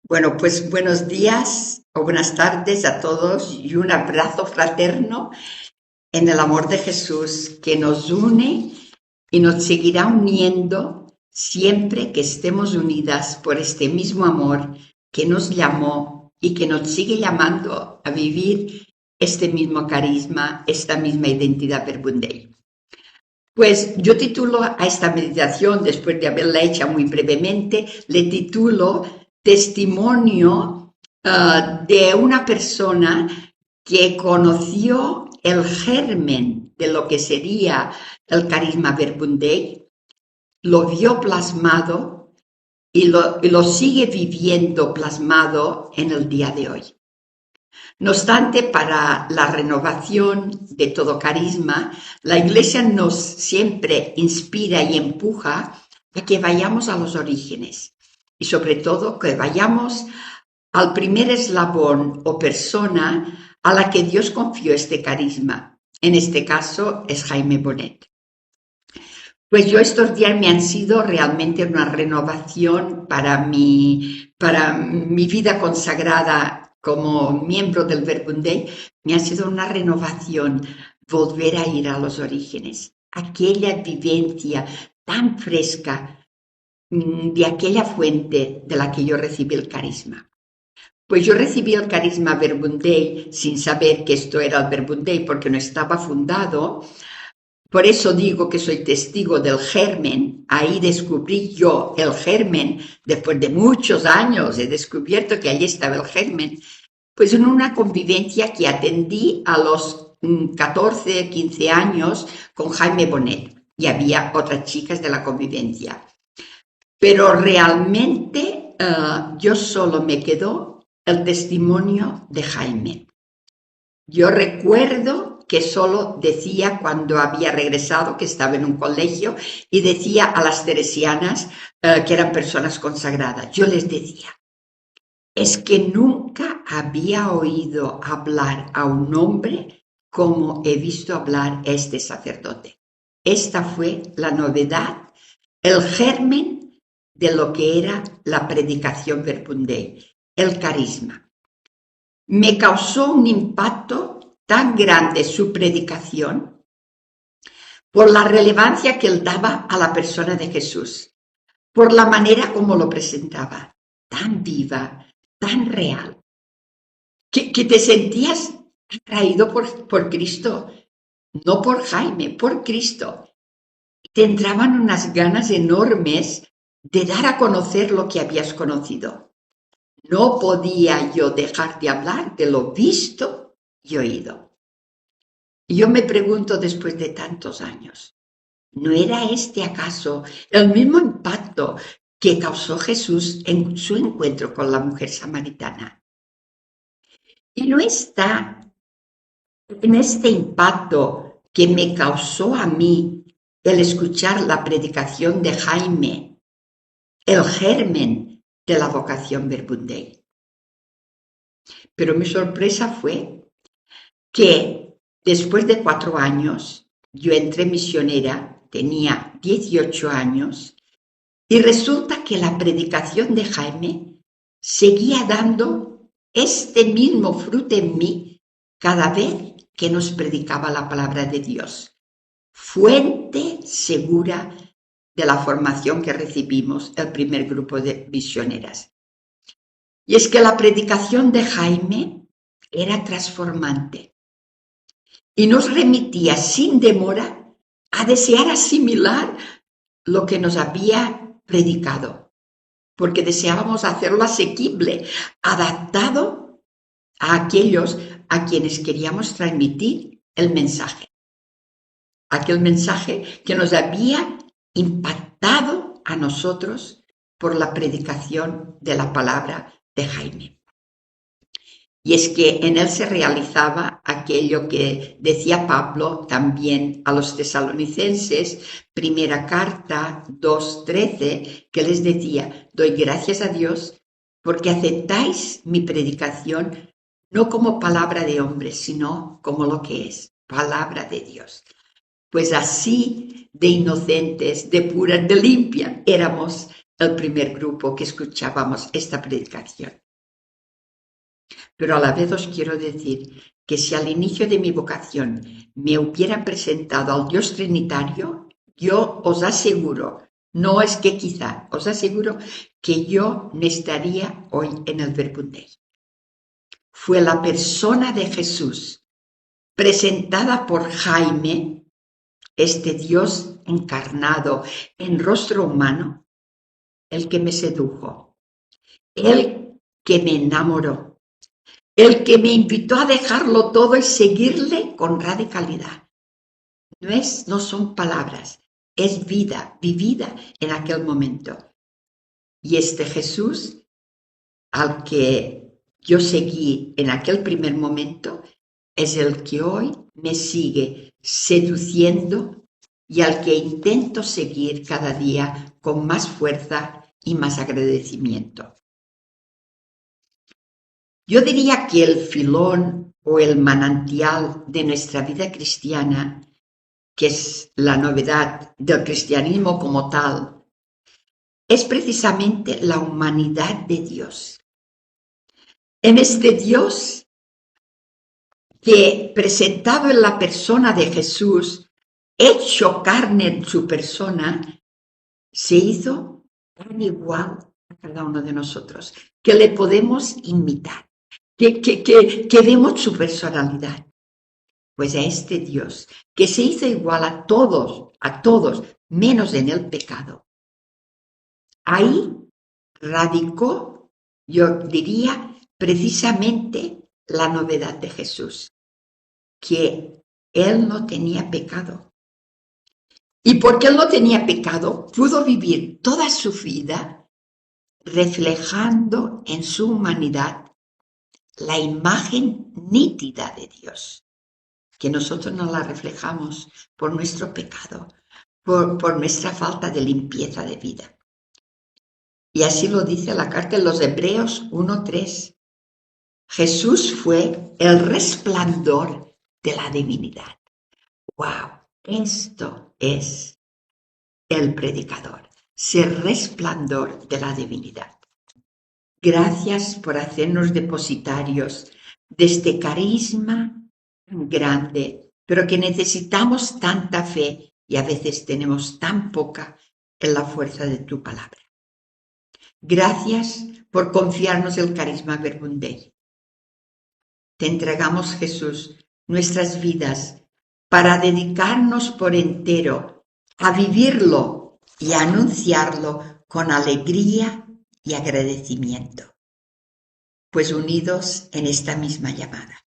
Bueno, pues buenos días o buenas tardes a todos y un abrazo fraterno en el amor de Jesús que nos une y nos seguirá uniendo siempre que estemos unidas por este mismo amor que nos llamó y que nos sigue llamando a vivir este mismo carisma, esta misma identidad Verbum. Pues yo titulo a esta meditación, después de haberla hecha muy brevemente, le titulo Testimonio de una persona que conoció el germen de lo que sería el carisma Verbum Dei, lo vio plasmado y lo sigue viviendo plasmado en el día de hoy. No obstante, para la renovación de todo carisma, la Iglesia nos siempre inspira y empuja a que vayamos a los orígenes y sobre todo que vayamos al primer eslabón o persona a la que Dios confió este carisma. En este caso es Jaime Bonet. Pues yo estos días me han sido realmente una renovación para mi vida consagrada como miembro del Verbum Dei. Me ha sido una renovación volver a ir a los orígenes, aquella vivencia tan fresca de aquella fuente de la que yo recibí el carisma. Pues yo recibí el carisma Verbum Dei sin saber que esto era el Verbum Dei porque no estaba fundado. Por eso digo que soy testigo del germen. Ahí descubrí yo el germen. Después de muchos años he descubierto que allí estaba el germen. Pues en una convivencia que atendí a los 14, 15 años con Jaime Bonet. Y había otras chicas de la convivencia. Pero realmente yo solo me quedó el testimonio de Jaime. Yo recuerdo que solo decía cuando había regresado, que estaba en un colegio, y decía a las teresianas que eran personas consagradas. Yo les decía, es que nunca había oído hablar a un hombre como he visto hablar a este sacerdote. Esta fue la novedad, el germen de lo que era la predicación Verbum Dei, el carisma. Me causó un impacto tan grande su predicación por la relevancia que él daba a la persona de Jesús, por la manera como lo presentaba, tan viva, tan real, que te sentías atraído por Cristo, no por Jaime, por Cristo. Te entraban unas ganas enormes de dar a conocer lo que habías conocido. No podía yo dejar de hablar de lo visto y oído. Y yo me pregunto después de tantos años, ¿no era este acaso el mismo impacto que causó Jesús en su encuentro con la mujer samaritana? Y no está en este impacto que me causó a mí el escuchar la predicación de Jaime, el germen de la vocación Verbum Dei. Pero mi sorpresa fue que después de 4 años yo entré misionera, tenía 18 años, y resulta que la predicación de Jaime seguía dando este mismo fruto en mí cada vez que nos predicaba la palabra de Dios. Fuente segura de la formación que recibimos el primer grupo de misioneras. Y es que la predicación de Jaime era transformante y nos remitía sin demora a desear asimilar lo que nos había predicado, porque deseábamos hacerlo asequible, adaptado a aquellos a quienes queríamos transmitir el mensaje. Aquel mensaje que nos había impactado a nosotros por la predicación de la palabra de Jaime. Y es que en él se realizaba aquello que decía Pablo también a los tesalonicenses, primera carta 2:13, que les decía, doy gracias a Dios porque aceptáis mi predicación no como palabra de hombre, sino como lo que es, palabra de Dios. Pues así de inocentes, de puras, de limpias éramos el primer grupo que escuchábamos esta predicación. Pero a la vez os quiero decir que si al inicio de mi vocación me hubiera presentado al Dios Trinitario, yo os aseguro, no es que quizá, os aseguro que yo no estaría hoy en el Verbum Dei. Fue la persona de Jesús, presentada por Jaime, este Dios encarnado en rostro humano, el que me sedujo, el que me enamoró, el que me invitó a dejarlo todo y seguirle con radicalidad. No son palabras, es vida vivida en aquel momento. Y este Jesús, al que yo seguí en aquel primer momento, es el que hoy me sigue seduciendo y al que intento seguir cada día con más fuerza y más agradecimiento. Yo diría que el filón o el manantial de nuestra vida cristiana, que es la novedad del cristianismo como tal, es precisamente la humanidad de Dios. En este Dios que, presentado en la persona de Jesús, hecho carne en su persona, se hizo tan igual a cada uno de nosotros, que le podemos imitar, que vemos su personalidad. Pues a este Dios, que se hizo igual a todos, menos en el pecado, ahí radicó, yo diría, precisamente la novedad de Jesús, que él no tenía pecado. Y porque él no tenía pecado, pudo vivir toda su vida reflejando en su humanidad la imagen nítida de Dios, que nosotros no la reflejamos por nuestro pecado, por nuestra falta de limpieza de vida. Y así lo dice la carta de los Hebreos 1:3. Jesús fue el resplandor de la divinidad. ¡Wow! Esto es el predicador, ser resplandor de la divinidad. Gracias por hacernos depositarios de este carisma grande, pero que necesitamos tanta fe y a veces tenemos tan poca en la fuerza de tu palabra. Gracias por confiarnos el carisma Verbum Dei. Te entregamos, Jesús, nuestras vidas para dedicarnos por entero a vivirlo y a anunciarlo con alegría y agradecimiento, pues unidos en esta misma llamada.